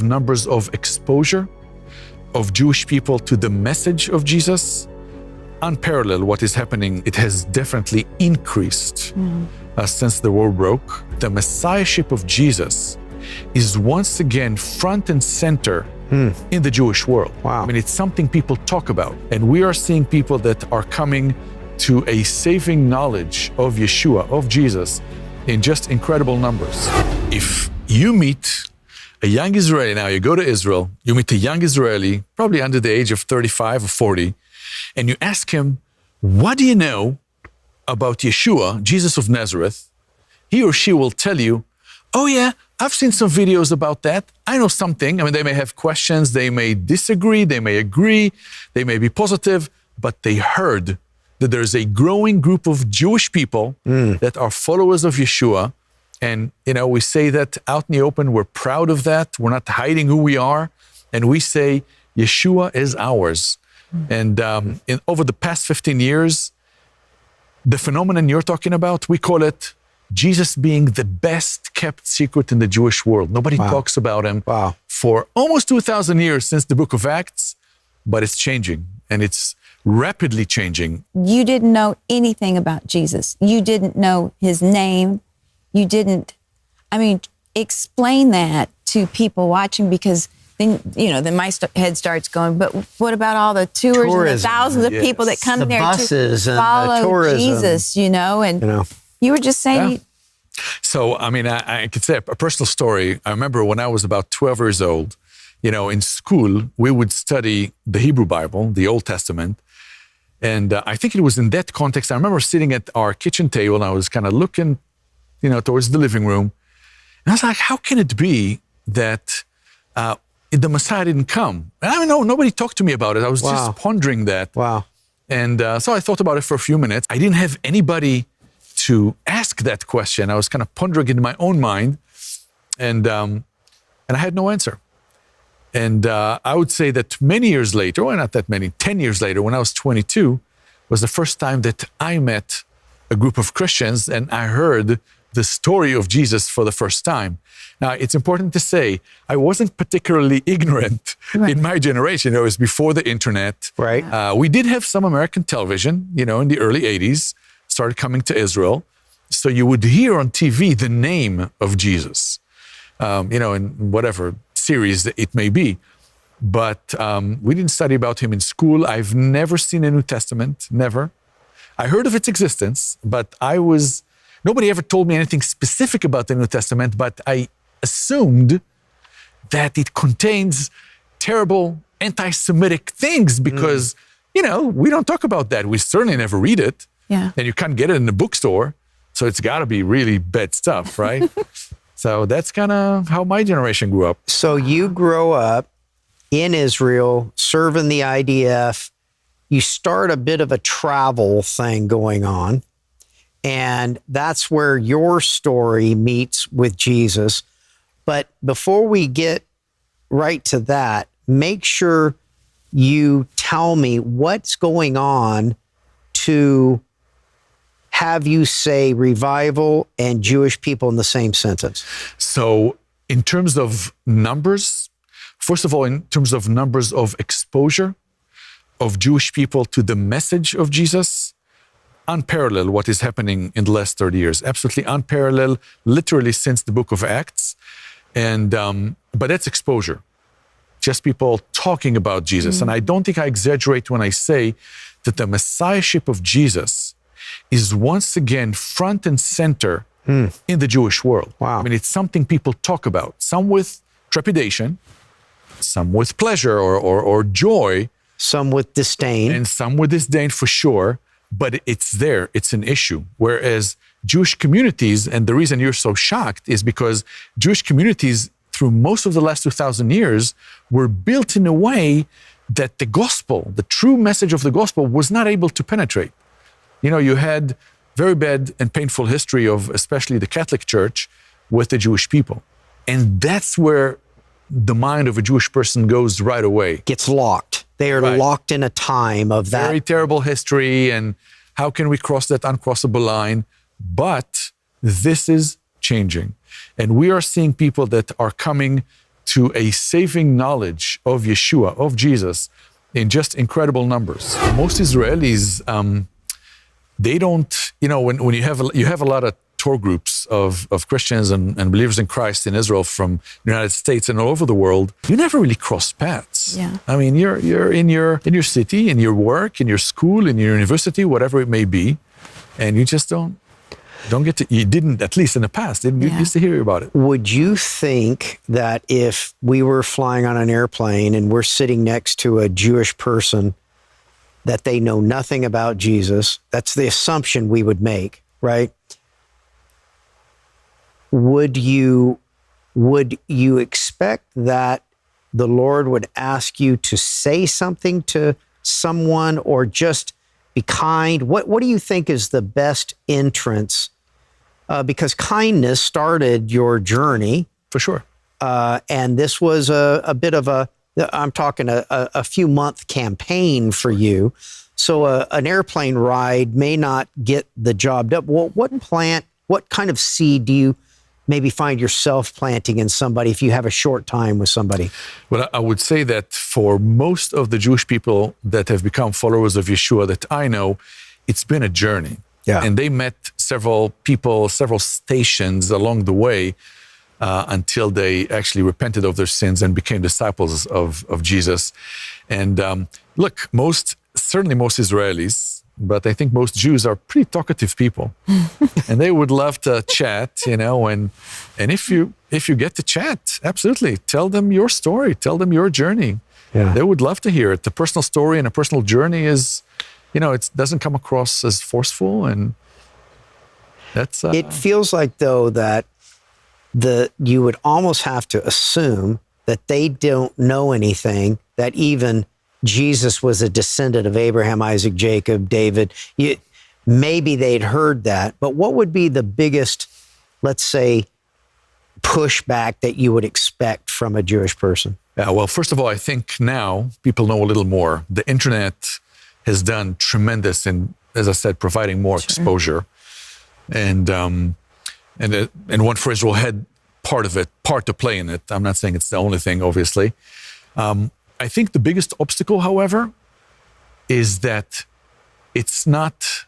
numbers of exposure of Jewish people to the message of Jesus, unparalleled what is happening. It has definitely increased since the war broke. The messiahship of Jesus is once again front and center in the Jewish world. Wow. I mean, it's something people talk about. And we are seeing people that are coming to a saving knowledge of Yeshua, of Jesus, in just incredible numbers. If you meet a young Israeli, now you go to Israel, you meet a young Israeli, probably under the age of 35 or 40, and you ask him, what do you know about Yeshua, Jesus of Nazareth? He or she will tell you, oh yeah, I've seen some videos about that. I know something. I mean, they may have questions, they may disagree, they may agree, they may be positive, but they heard that there's a growing group of Jewish people that are followers of Yeshua. And, you know, we say that out in the open, we're proud of that. We're not hiding who we are. And we say, Yeshua is ours. And over the past 15 years, the phenomenon you're talking about, we call it Jesus being the best kept secret in the Jewish world. Nobody talks about him for almost 2,000 years since the book of Acts, but it's changing, and it's rapidly changing. You didn't know anything about Jesus. You didn't know his name. You didn't, explain that to people watching, because then, then my head starts going, but what about all the tours and the thousands of people that come there buses to and follow tourism. Jesus, and you were just saying... Yeah. So, I could say a personal story. I remember when I was about 12 years old, in school, we would study the Hebrew Bible, the Old Testament. And I think it was in that context, I remember sitting at our kitchen table and I was kind of looking, towards the living room. And I was like, how can it be that the Messiah didn't come? And nobody talked to me about it. I was just pondering that. Wow. And so I thought about it for a few minutes. I didn't have anybody to ask that question. I was kind of pondering it in my own mind. And I had no answer. And I would say that many years later, or not that many, 10 years later, when I was 22, was the first time that I met a group of Christians and I heard the story of Jesus for the first time. Now, it's important to say, I wasn't particularly ignorant in my generation. It was before the internet. Right. We did have some American television, in the early 80s, started coming to Israel. So you would hear on TV the name of Jesus, in whatever series it may be. But we didn't study about him in school. I've never seen a New Testament, never. I heard of its existence, but nobody ever told me anything specific about the New Testament, but I assumed that it contains terrible anti-Semitic things because, we don't talk about that. We certainly never read it. Yeah. And you can't get it in the bookstore. So it's got to be really bad stuff, right? So that's kind of how my generation grew up. So you grow up in Israel, serving the IDF. You start a bit of a travel thing going on. And that's where your story meets with Jesus. But before we get right to that, make sure you tell me what's going on to have you say revival and Jewish people in the same sentence. So in terms of numbers, first of all, in terms of numbers of exposure of Jewish people to the message of Jesus, unparalleled what is happening in the last 30 years. Absolutely unparalleled, literally since the book of Acts. And but that's exposure. Just people talking about Jesus. And I don't think I exaggerate when I say that the messiahship of Jesus is once again front and center in the Jewish world. Wow. It's something people talk about, some with trepidation, some with pleasure or joy. Some with disdain. And some with disdain for sure, but it's there, it's an issue. Whereas Jewish communities, and the reason you're so shocked is because Jewish communities through most of the last 2,000 years were built in a way that the gospel, the true message of the gospel was not able to penetrate. You had very bad and painful history of especially the Catholic Church with the Jewish people. And that's where the mind of a Jewish person goes right away. Gets locked. They are locked in a time of that. Very terrible history, and how can we cross that uncrossable line? But this is changing. And we are seeing people that are coming to a saving knowledge of Yeshua, of Jesus, in just incredible numbers. Most Israelis, they don't, when you have a lot of tour groups of Christians and believers in Christ in Israel from the United States and all over the world, you never really cross paths. Yeah. I mean, you're in your city, in your work, in your school, in your university, whatever it may be, and you just don't get to, you didn't, at least in the past, didn't get used to hear about it. Would you think that if we were flying on an airplane and we're sitting next to a Jewish person, that they know nothing about Jesus? That's the assumption we would make, right? Would you expect that the Lord would ask you to say something to someone or just be kind? What do you think is the best entrance? Because kindness started your journey. For sure. And this was a bit of I'm talking a few month campaign for you. So an airplane ride may not get the job done. Well, what kind of seed do you maybe find yourself planting in somebody if you have a short time with somebody? Well, I would say that for most of the Jewish people that have become followers of Yeshua that I know, it's been a journey. Yeah. And they met several people, several stations along the way until they actually repented of their sins and became disciples of Jesus. And look, certainly most Israelis, but I think most Jews are pretty talkative people, and they would love to chat, and if you get to chat, absolutely, tell them your story, tell them your journey. Yeah. They would love to hear it. The personal story and a personal journey is, it doesn't come across as forceful, and that's. It feels like though that you would almost have to assume that they don't know anything, that even Jesus was a descendant of Abraham, Isaac, Jacob, David. Maybe they'd heard that, but what would be the biggest, let's say, pushback that you would expect from a Jewish person? Yeah, well, first of all, I think now people know a little more. The internet has done tremendous in, as I said, providing more exposure. And One for Israel had part to play in it. I'm not saying it's the only thing, obviously. I think the biggest obstacle, however, is that it's not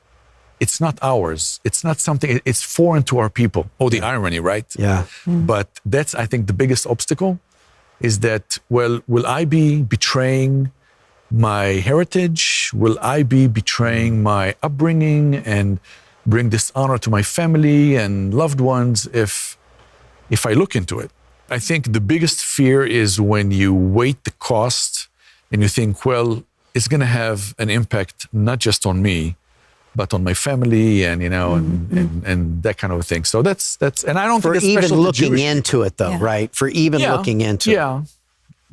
ours. It's not something, it's foreign to our people. Oh, the irony, right? Yeah. But that's, I think, the biggest obstacle is that, well, will I be betraying my heritage? Will I be betraying my upbringing and bring dishonor to my family and loved ones if I look into it? I think the biggest fear is when you weigh the cost and you think, well, it's going to have an impact not just on me, but on my family and, and that kind of thing. So that's, and I don't for think it's even special to looking Jewish. into it though, right? For even looking into it.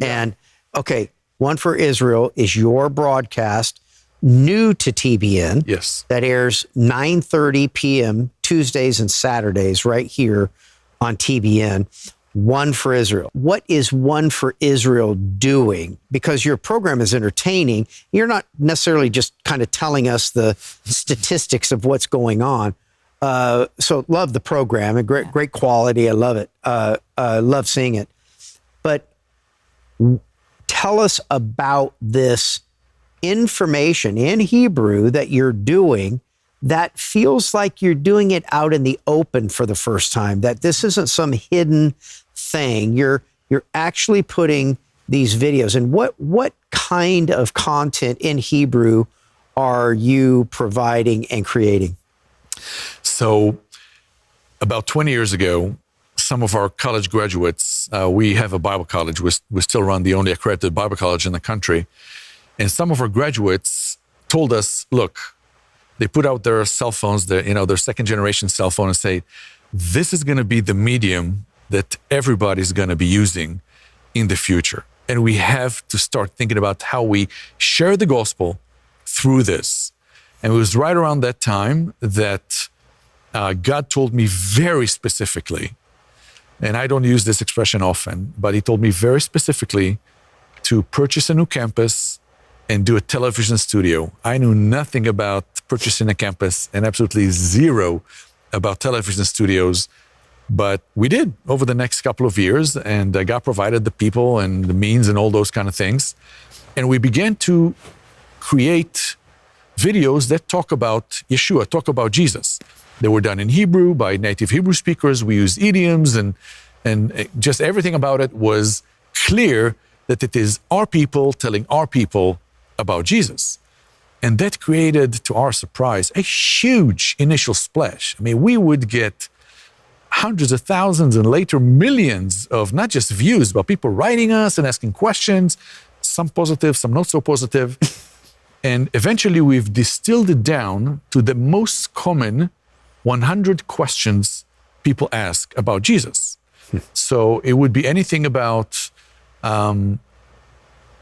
And okay, One for Israel is your broadcast new to TBN. Yes. That airs 9:30 p.m. Tuesdays and Saturdays right here on TBN. One for Israel. What is One for Israel doing? Because your program is entertaining. You're not necessarily just kind of telling us the statistics of what's going on. So love the program and great quality. I love it. Love seeing it. But tell us about this information in Hebrew that you're doing that feels like you're doing it out in the open for the first time, that this isn't some hidden thing. You're actually putting these videos. And what kind of content in Hebrew are you providing and creating? So about 20 years ago, some of our college graduates, we have a Bible college. We still run the only accredited Bible college in the country. And some of our graduates told us, look, they put out their cell phones, their second generation cell phone, and say, this is going to be the medium that everybody's going to be using in the future. And we have to start thinking about how we share the gospel through this. And it was right around that time that God told me very specifically, and I don't use this expression often, but he told me very specifically to purchase a new campus and do a television studio. I knew nothing about purchasing a campus and absolutely zero about television studios. But we did over the next couple of years, and God provided the people and the means and all those kind of things. And we began to create videos that talk about Yeshua, talk about Jesus. They were done in Hebrew by native Hebrew speakers. We used idioms and just everything about it was clear that it is our people telling our people about Jesus. And that created, to our surprise, a huge initial splash. I mean, we would get hundreds of thousands and later millions of not just views, but people writing us and asking questions, some positive, some not so positive. And eventually we've distilled it down to the most common 100 questions people ask about Jesus. So it would be anything about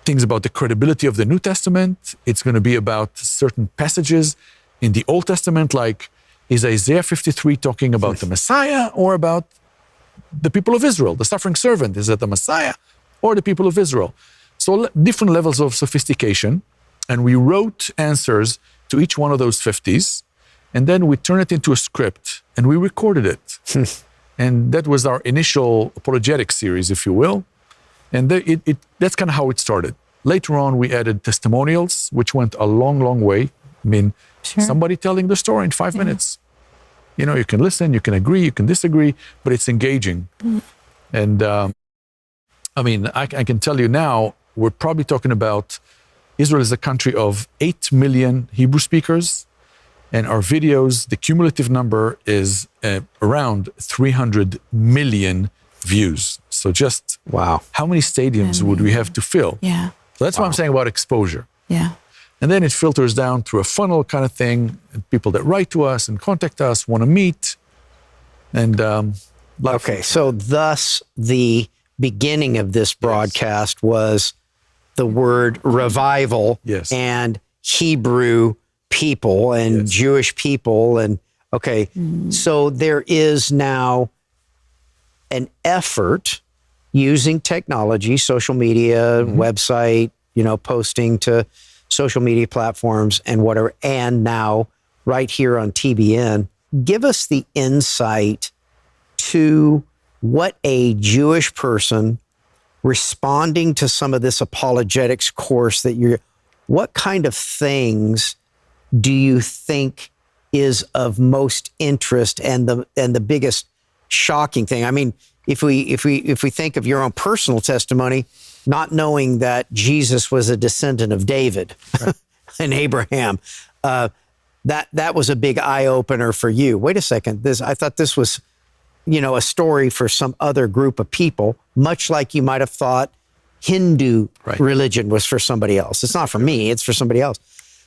things about the credibility of the New Testament. It's going to be about certain passages in the Old Testament, like is Isaiah 53 talking about the Messiah or about the people of Israel, the suffering servant? Is it the Messiah or the people of Israel? So different levels of sophistication. And we wrote answers to each one of those 50s. And then we turned it into a script and we recorded it. And that was our initial apologetic series, if you will. And that's kind of how it started. Later on, we added testimonials, which went a long, long way. I mean, somebody telling the story in 5 minutes. You know, you can listen, you can agree, you can disagree, but it's engaging. And I mean, I can tell you now, we're probably talking about Israel is a country of 8 million Hebrew speakers. And our videos, the cumulative number is around 300 million views. So just wow, how many stadiums would we have to fill? Yeah. So that's what I'm saying about exposure. Yeah. And then it filters down through a funnel kind of thing. And people that write to us and contact us, want to meet. And okay, so thus the beginning of this broadcast was the word revival and Hebrew people and Jewish people. And okay, so there is now an effort using technology, social media, website, you know, posting to social media platforms and whatever, and now right here on TBN. Give us the insight to what a Jewish person responding to some of this apologetics course that what kind of things do you think is of most interest and the biggest shocking thing? I mean, if we think of your own personal testimony, not knowing that Jesus was a descendant of David and Abraham, that was a big eye opener for you. Wait a second, I thought this was, you know, a story for some other group of people, much like you might have thought Hindu religion was for somebody else. It's not for me, it's for somebody else.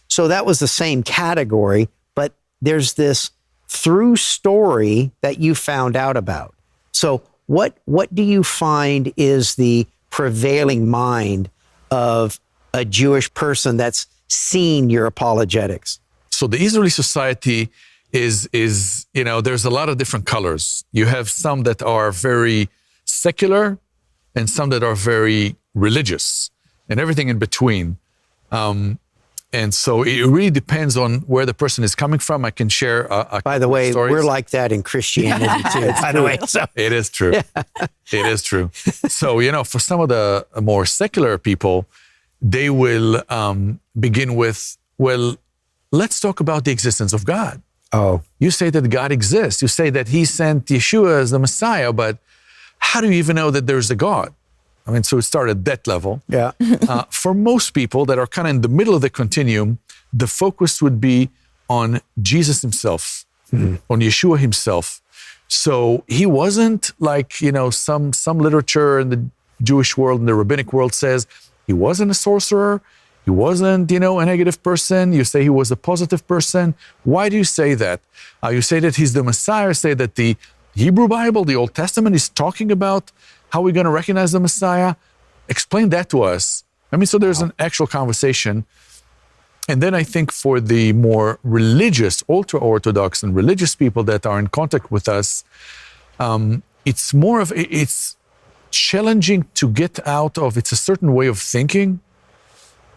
So that was the same category, but there's this through story that you found out about. So what do you find is the prevailing mind of a Jewish person that's seen your apologetics? So the Israeli society is, you know, there's a lot of different colors. You have some that are very secular and some that are very religious and everything in between. And so it really depends on where the person is coming from. I can share by the way, stories. We're like that in Christianity too, by the way. So. It is true. It is true. So, you know, for some of the more secular people, they will begin with, well, let's talk about the existence of God. Oh. You say that God exists. You say that he sent Yeshua as the Messiah, but how do you even know that there's a God? I mean, so it started at that level. Yeah. For most people that are kind of in the middle of the continuum, the focus would be on Jesus himself, on Yeshua himself. So he wasn't like, you know, some literature in the Jewish world, in the rabbinic world says he wasn't a sorcerer. He wasn't, you know, a negative person. You say he was a positive person. Why do you say that? You say that he's the Messiah. You say that the Hebrew Bible, the Old Testament, is talking about how we're going to recognize the Messiah. Explain that to us. I mean, so there's an actual conversation. And then I think for the more religious, ultra-Orthodox and religious people that are in contact with us, it's challenging to get out of, it's a certain way of thinking.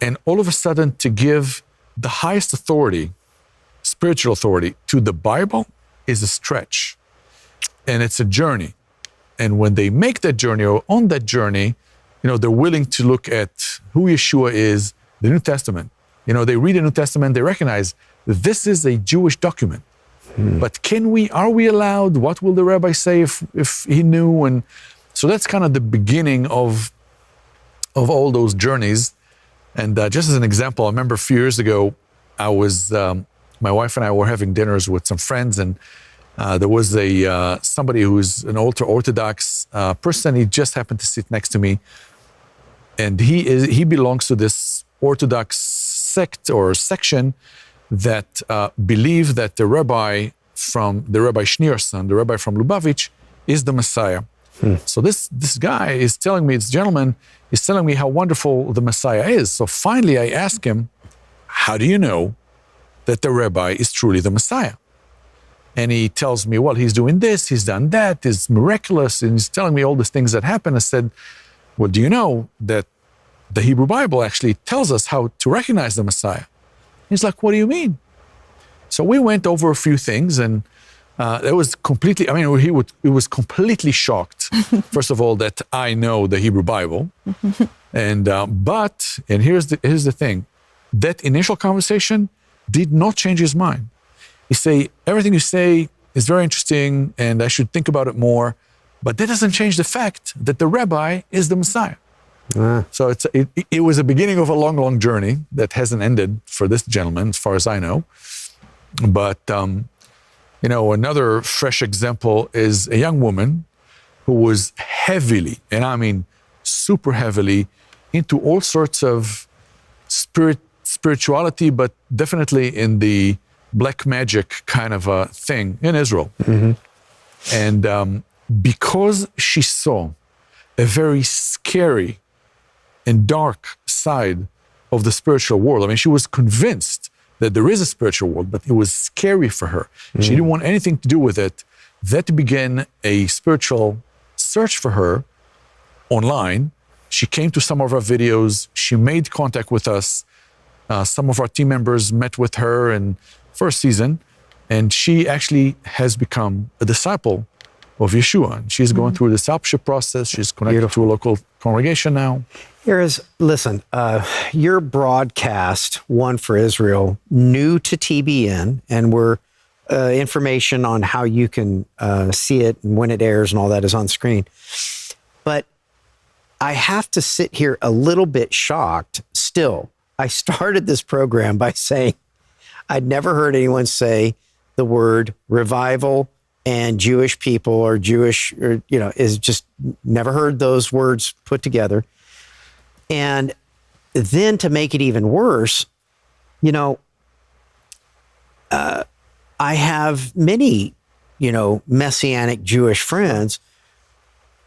And all of a sudden to give the highest authority, spiritual authority, to the Bible is a stretch. and it's a journey. And when they make that journey or on that journey, they're willing to look at who Yeshua is, the New Testament. They read the New Testament, they recognize this is a Jewish document. But are we allowed? What will the rabbi say if he knew? And so that's kind of the beginning of all those journeys. And just as an example, I remember a few years ago, my wife and I were having dinners with some friends, and there was somebody who's an ultra-Orthodox person. He just happened to sit next to me, and he belongs to this Orthodox sect or section that believe that the rabbi Schneerson, the rabbi from Lubavitch, is the Messiah. So this guy is telling me, this gentleman is telling me how wonderful the Messiah is. So finally I ask him, how do you know that the rabbi is truly the Messiah? And he tells me, well, he's doing this, he's done that, it's miraculous, and he's telling me all these things that happen. I said, well, do you know that the Hebrew Bible actually tells us how to recognize the Messiah? He's like, what do you mean? So we went over a few things, and it was completely, he was completely shocked, first of all, that I know the Hebrew Bible. And here's the thing, that initial conversation did not change his mind. He say, everything you say is very interesting and I should think about it more, but that doesn't change the fact that the rabbi is the Messiah. So it was a beginning of a long, long journey that hasn't ended for this gentleman, as far as I know. But, another fresh example is a young woman who was heavily, and I mean super heavily, into all sorts of spirituality, but definitely in the black magic kind of a thing in Israel. And because she saw a very scary and dark side of the spiritual world, she was convinced that there is a spiritual world, but it was scary for her. She didn't want anything to do with it. That began a spiritual search for her online. She came to some of our videos. She made contact with us. Some of our team members met with her in first season, and she actually has become a disciple of Yeshua. And she's going through the discipleship process. She's connected to a local congregation now. Listen, your broadcast, One for Israel, new to TBN, and we're information on how you can see it and when it airs and all that is on screen. But I have to sit here a little bit shocked still. I started this program by saying I'd never heard anyone say the word revival and Jewish people or Jewish, is just never heard those words put together. And then to make it even worse, I have many, Messianic Jewish friends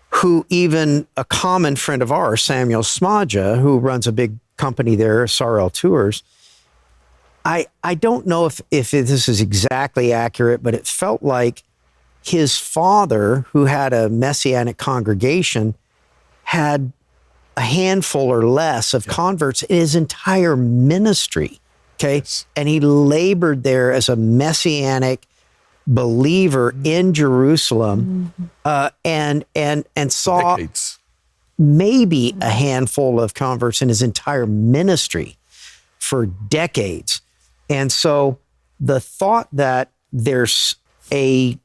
who, even a common friend of ours, Samuel Smadja, who runs a big company there, Sarel Tours, I don't know if this is exactly accurate, but it felt like his father, who had a Messianic congregation, had a handful or less of converts in his entire ministry, okay? Yes. And he labored there as a Messianic believer in Jerusalem, and saw decades. Maybe a handful of converts in his entire ministry for decades. And so the thought that there's a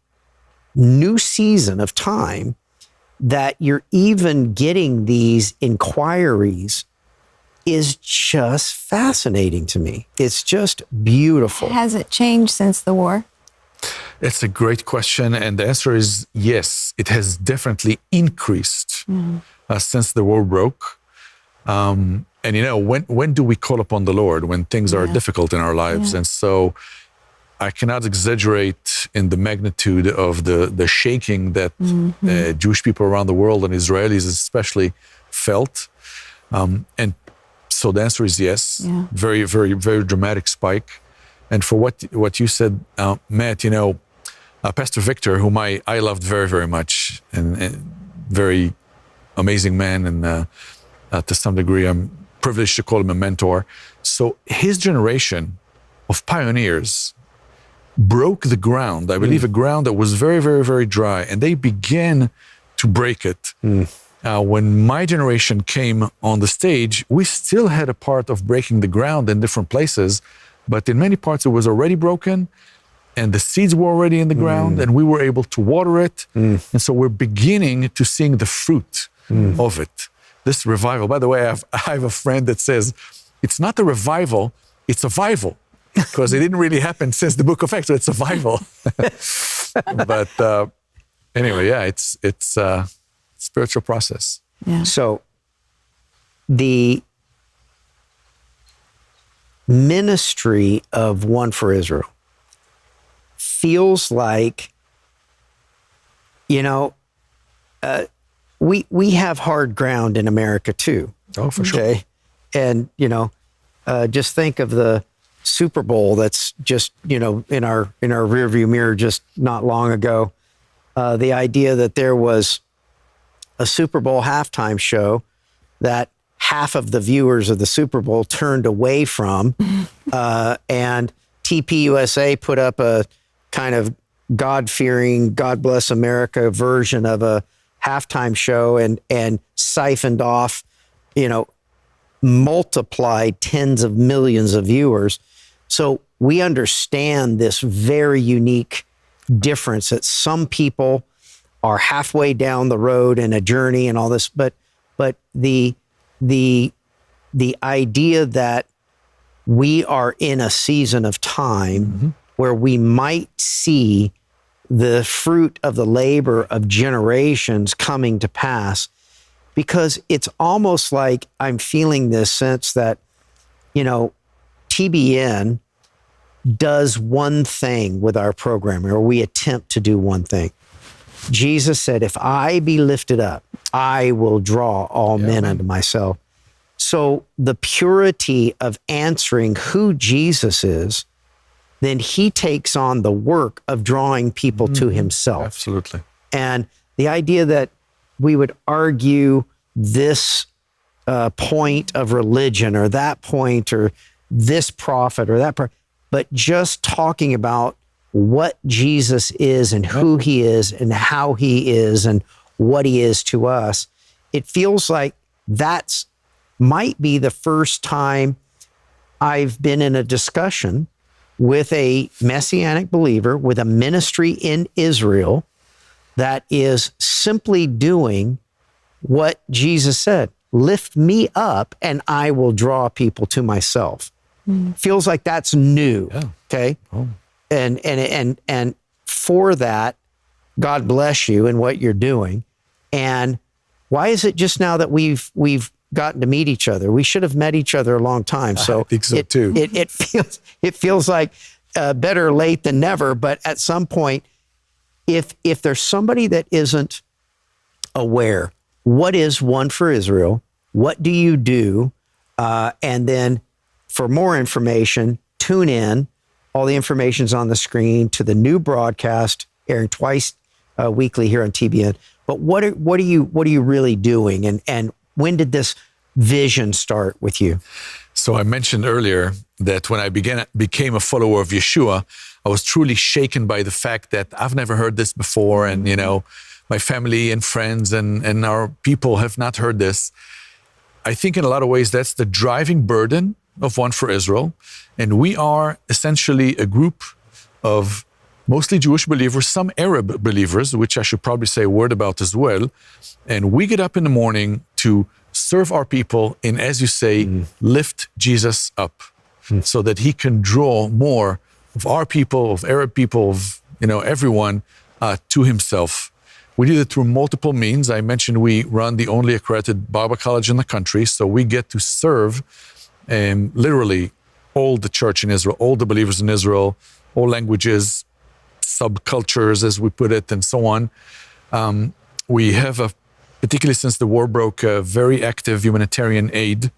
new season of time that you're even getting these inquiries is just fascinating to me. It's just beautiful. Has it changed since the war? It's a great question, and the answer is yes. It has definitely increased since the war broke. And when do we call upon the Lord? When things are difficult in our lives. And so I cannot exaggerate in the magnitude of the shaking that Jewish people around the world, and Israelis especially, felt. And so the answer is yes. Very, very, very dramatic spike. And for what you said, Matt, Pastor Victor, whom I loved very, very much, and very amazing man, and to some degree I'm privileged to call him a mentor. So his generation of pioneers broke the ground. I believe a ground that was very, very, very dry, and they began to break it. When my generation came on the stage, we still had a part of breaking the ground in different places, but in many parts it was already broken, and the seeds were already in the ground, and we were able to water it. And so we're beginning to seeing the fruit of it. This revival, by the way, I have a friend that says, it's not a revival, it's a vival, because it didn't really happen since the book of Acts, so it's a vival. But anyway, yeah, it's a spiritual process. Yeah. So the ministry of One for Israel feels like, we have hard ground in America too. Oh, for sure. Okay. And, just think of the Super Bowl that's just, in our rearview mirror just not long ago. The idea that there was a Super Bowl halftime show that half of the viewers of the Super Bowl turned away from, and TPUSA put up a kind of God-fearing, God Bless America version of a halftime show and siphoned off, multiplied tens of millions of viewers. So we understand this very unique difference that some people are halfway down the road in a journey and all this, but the idea that we are in a season of time where we might see the fruit of the labor of generations coming to pass, because it's almost like I'm feeling this sense that, TBN does one thing with our programming, or we attempt to do one thing. Jesus said, if I be lifted up, I will draw all men unto myself. So the purity of answering who Jesus is, then he takes on the work of drawing people to himself. Absolutely. And the idea that we would argue this point of religion or that point or this prophet or that prophet, but just talking about what Jesus is and who he is and how he is and what he is to us, it feels like that's might be the first time I've been in a discussion with a Messianic believer with a ministry in Israel that is simply doing what Jesus said, lift me up and I will draw people to myself. Feels like that's new. Yeah. Okay. Oh. And for that, God bless you in what you're doing. And why is it just now that we've gotten to meet each other? We should have met each other a long time. So I think so too. It feels like better late than never. But at some point, if there's somebody that isn't aware, what is One for Israel? What do you do? And then for more information, tune in. All the information's on the screen to the new broadcast airing twice weekly here on TBN. But what are you really doing? And when did this vision start with you? So I mentioned earlier that when I became a follower of Yeshua, I was truly shaken by the fact that I've never heard this before. And, my family and friends and our people have not heard this. I think in a lot of ways, that's the driving burden of One for Israel. And we are essentially a group of mostly Jewish believers, some Arab believers, which I should probably say a word about as well. And we get up in the morning to serve our people in, as you say, lift Jesus up so that he can draw more of our people, of Arab people, of everyone to himself. We do it through multiple means. I mentioned we run the only accredited Bible college in the country, so we get to serve literally all the church in Israel, all the believers in Israel, all languages, subcultures, as we put it, and so on. We have, particularly since the war broke, a very active humanitarian aid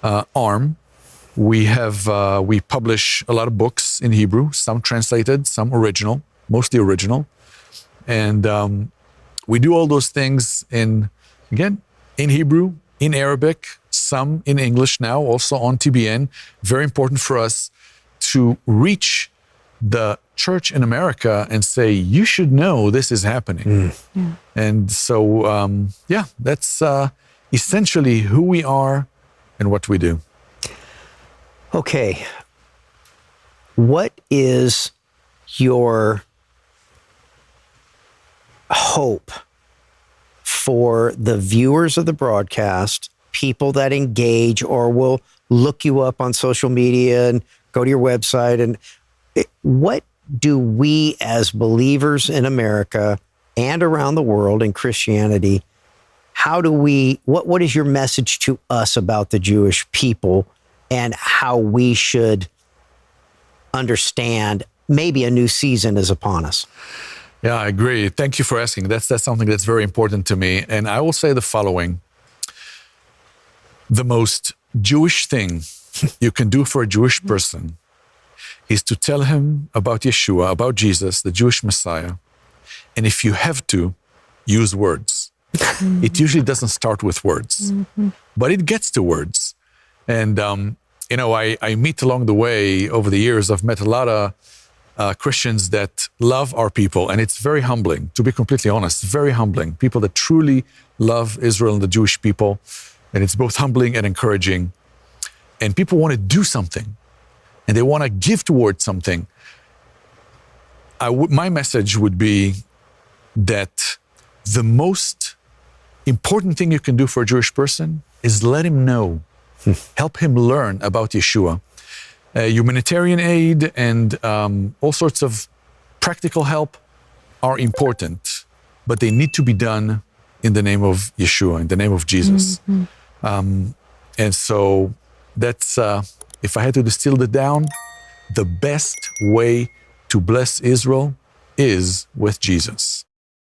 arm. We publish a lot of books in Hebrew, some translated, some original, mostly original. And we do all those things in Hebrew, in Arabic, some in English now, also on TBN. Very important for us to reach the church in America and say, you should know this is happening. Yeah. And so, that's essentially who we are and what we do. Okay. What is your hope for the viewers of the broadcast, people that engage or will look you up on social media and go to your website? And what do we as believers in America and around the world in Christianity, what is your message to us about the Jewish people and how we should understand maybe a new season is upon us? Yeah, I agree. Thank you for asking. That's something that's very important to me. And I will say the following. The most Jewish thing you can do for a Jewish person is to tell him about Yeshua, about Jesus, the Jewish Messiah. And if you have to, use words. It usually doesn't start with words, but it gets to words. And, I meet along the way over the years, I've met a lot of Christians that love our people. And it's very humbling, to be completely honest, very humbling. People that truly love Israel and the Jewish people. And it's both humbling and encouraging. And people want to do something. And they want to give towards something. My message would be that the most important thing you can do for a Jewish person is let him know, help him learn about Yeshua. Humanitarian aid and all sorts of practical help are important, but they need to be done in the name of Yeshua, in the name of Jesus. And so that's, if I had to distill it down, the best way to bless Israel is with Jesus.